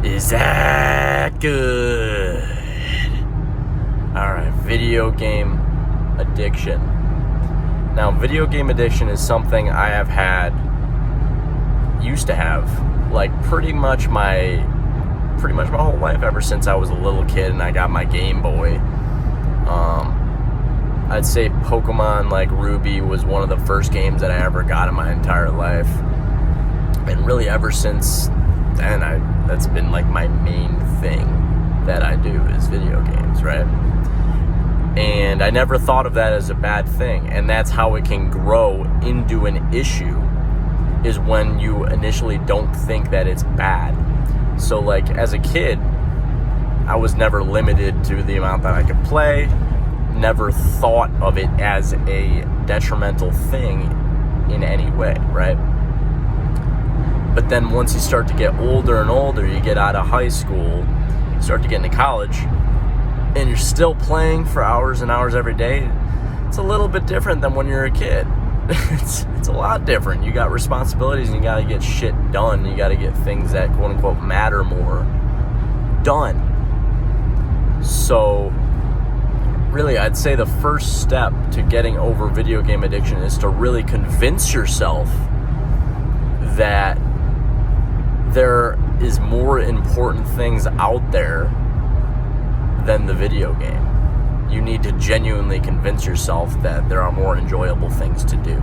Is that good? Alright, video game addiction. Now, video game addiction is something I have used to have, like pretty much my whole life, ever since I was a little kid and I got my Game Boy. I'd say Pokemon, like Ruby, was one of the first games that I ever got in my entire life. And really ever since then, that's been like my main thing that I do is video games, right? And I never thought of that as a bad thing. And that's how it can grow into an issue, is when you initially don't think that it's bad. So like as a kid, I was never limited to the amount that I could play, never thought of it as a detrimental thing in any way, right? But then once you start to get older and older, you get out of high school, start to get into college, and you're still playing for hours and hours every day, it's a little bit different than when you're a kid. It's a lot different. You got responsibilities and you got to get shit done. You got to get things that quote unquote matter more done. So really, I'd say the first step to getting over video game addiction is to really convince yourself that there is more important things out there than the video game. You need to genuinely convince yourself that there are more enjoyable things to do.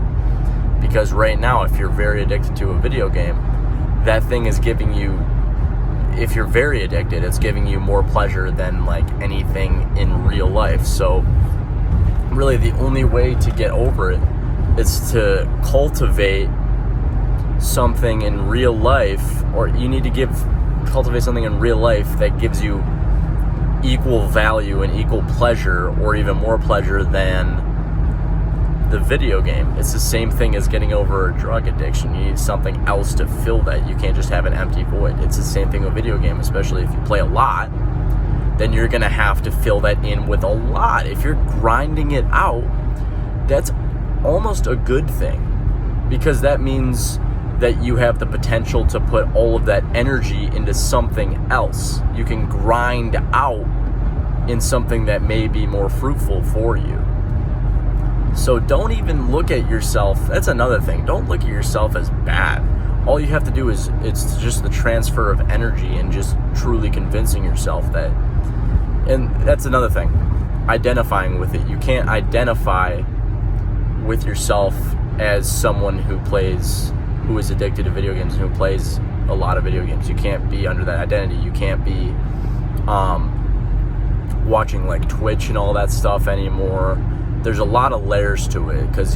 Because right now, if you're very addicted to a video game, that thing is giving you, if you're very addicted, it's giving you more pleasure than like anything in real life. So really the only way to get over it is to cultivate something in real life, or you need to cultivate something in real life that gives you equal value and equal pleasure, or even more pleasure than the video game. It's the same thing as getting over a drug addiction. You need something else to fill that. You can't just have an empty void. It's the same thing with video game, especially if you play a lot, then you're gonna have to fill that in with a lot. If you're grinding it out, that's almost a good thing, because that means that you have the potential to put all of that energy into something else. You can grind out in something that may be more fruitful for you. So don't even look at yourself, that's another thing, don't look at yourself as bad. All you have to do is, it's just the transfer of energy and just truly convincing yourself that, and that's another thing, identifying with it. You can't identify with yourself as someone who is addicted to video games and who plays a lot of video games. You can't be under that identity. You can't be watching like Twitch and all that stuff anymore. There's a lot of layers to it, because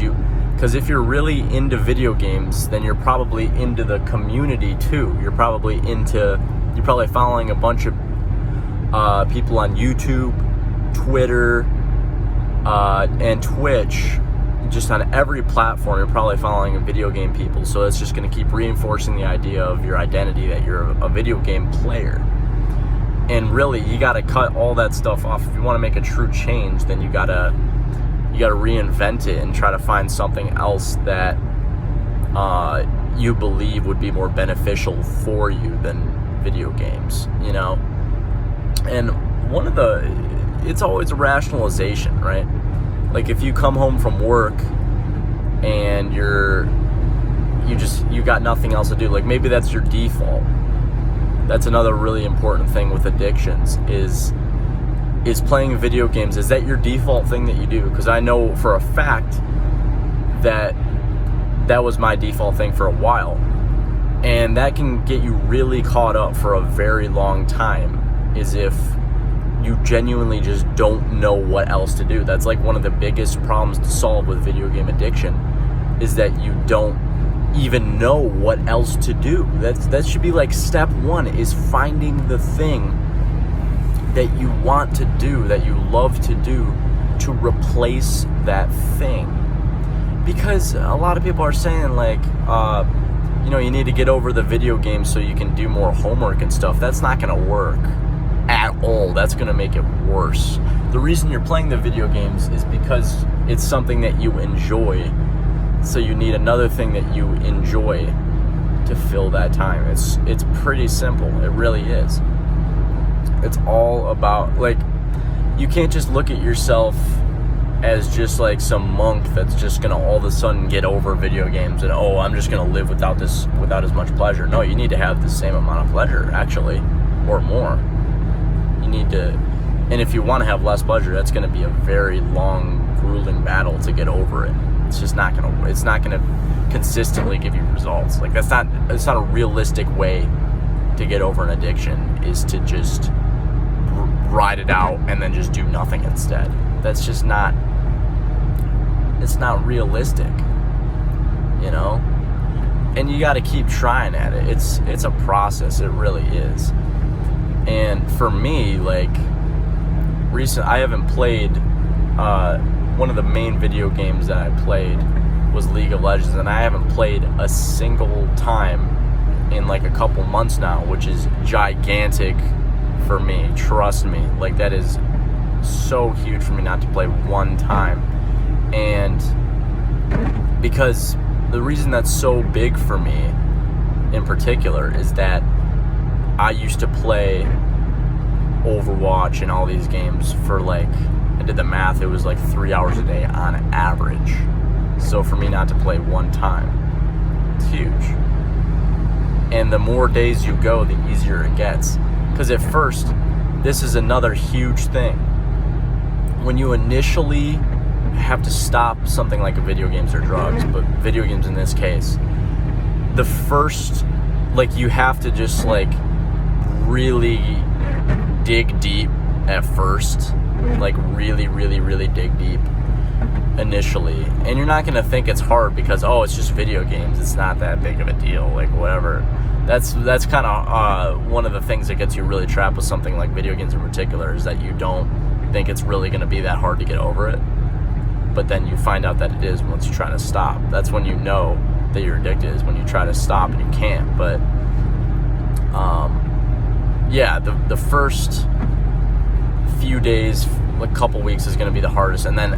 if you're really into video games, then you're probably into the community too. You're probably following a bunch of people on YouTube, Twitter, and Twitch. Just on every platform, you're probably following video game people. So it's just going to keep reinforcing the idea of your identity, that you're a video game player. And really, you got to cut all that stuff off. If you want to make a true change, then you got to reinvent it and try to find something else that you believe would be more beneficial for you than video games, you know? And it's always a rationalization, right? Like if you come home from work and you got nothing else to do, like maybe that's your default. That's another really important thing with addictions is playing video games. Is that your default thing that you do? Because I know for a fact that was my default thing for a while. And that can get you really caught up for a very long time, is if you genuinely just don't know what else to do. That's like one of the biggest problems to solve with video game addiction, is that you don't even know what else to do. That should be like step one, is finding the thing that you want to do, that you love to do, to replace that thing. Because a lot of people are saying like, you need to get over the video game so you can do more homework and stuff. That's not gonna work at all. That's going to make it worse. The reason you're playing the video games is because it's something that you enjoy. So you need another thing that you enjoy to fill that time. It's pretty simple. It really is. It's all about, like, you can't just look at yourself as just like some monk that's just gonna all of a sudden get over video games and, oh, I'm just gonna live without as much pleasure. No, you need to have the same amount of pleasure, actually, or more. You need to, and if you want to have less pleasure, that's going to be a very long, grueling battle to get over it. It's not going to consistently give you results. Like, it's not a realistic way to get over an addiction, is to just ride it out and then just do nothing instead. That's just not, it's not realistic, you know? And you got to keep trying at it. It's a process. It really is. And for me, like, I haven't played, one of the main video games that I played was League of Legends, and I haven't played a single time in like a couple months now, which is gigantic for me. Trust me, like, that is so huge for me not to play one time. And because the reason that's so big for me in particular is that I used to play Overwatch and all these games for, like, I did the math, it was like 3 hours a day on average. So for me not to play one time, it's huge. And the more days you go, the easier it gets. Because at first, this is another huge thing. When you initially have to stop something like video games or drugs, but video games in this case, the first, like, you have to just, like, really dig deep at first, like, really, really, really dig deep initially. And you're not going to think it's hard because, oh, it's just video games, it's not that big of a deal, like, whatever. That's kind of one of the things that gets you really trapped with something like video games in particular, is that you don't think it's really going to be that hard to get over it. But then you find out that it is once you try to stop. That's when you know that you're addicted, is when you try to stop and you can't. But yeah, the first few days, a couple weeks, is going to be the hardest. And then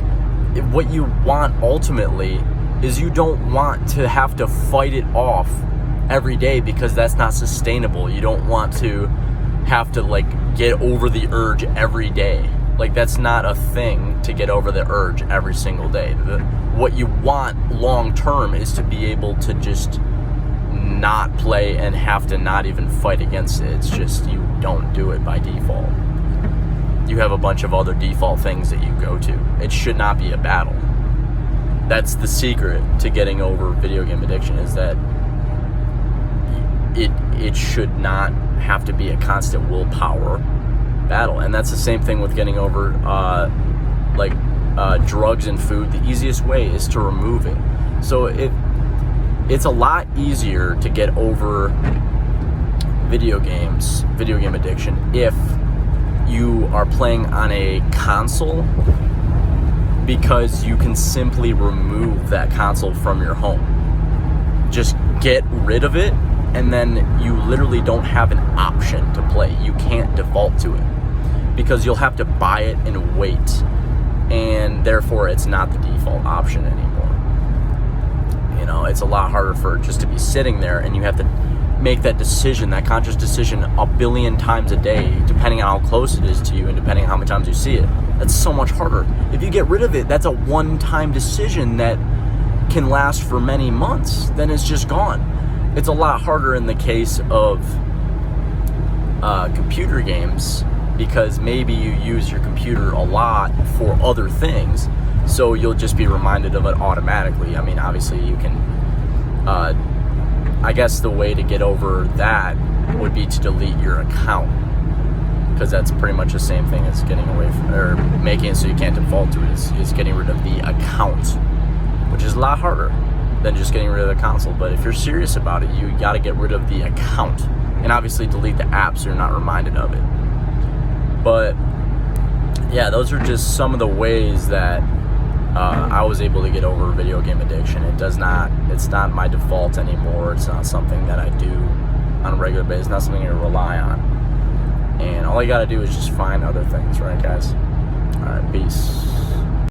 what you want ultimately is you don't want to have to fight it off every day, because that's not sustainable. You don't want to have to, like, get over the urge every day. Like, that's not a thing, to get over the urge every single day. What you want long term is to be able to just not play and have to not even fight against it. It's just, you don't do it by default. You have a bunch of other default things that you go to. It should not be a battle. That's the secret to getting over video game addiction, is that it should not have to be a constant willpower battle. And that's the same thing with getting over drugs and food. The easiest way is to remove it. So it's a lot easier to get over video game addiction if you are playing on a console, because you can simply remove that console from your home. Just get rid of it, and then you literally don't have an option to play. You can't default to it, because you'll have to buy it and wait, and therefore it's not the default option anymore. You know, it's a lot harder for it just to be sitting there, and you have to make that decision, that conscious decision, a billion times a day, depending on how close it is to you and depending on how many times you see it. That's so much harder. If you get rid of it, that's a one-time decision that can last for many months. Then it's just gone. It's a lot harder in the case of computer games, because maybe you use your computer a lot for other things, so you'll just be reminded of it automatically. I mean, obviously you can, I guess the way to get over that would be to delete your account, because that's pretty much the same thing as getting away from, or making it so you can't default to it, is getting rid of the account, which is a lot harder than just getting rid of the console. But if you're serious about it, you got to get rid of the account, and obviously delete the app so you're not reminded of it. But yeah, those are just some of the ways that I was able to get over video game addiction. It's not my default anymore. It's not something that I do on a regular basis. It's not something I rely on. And all I got to do is just find other things, right, guys? All right, peace.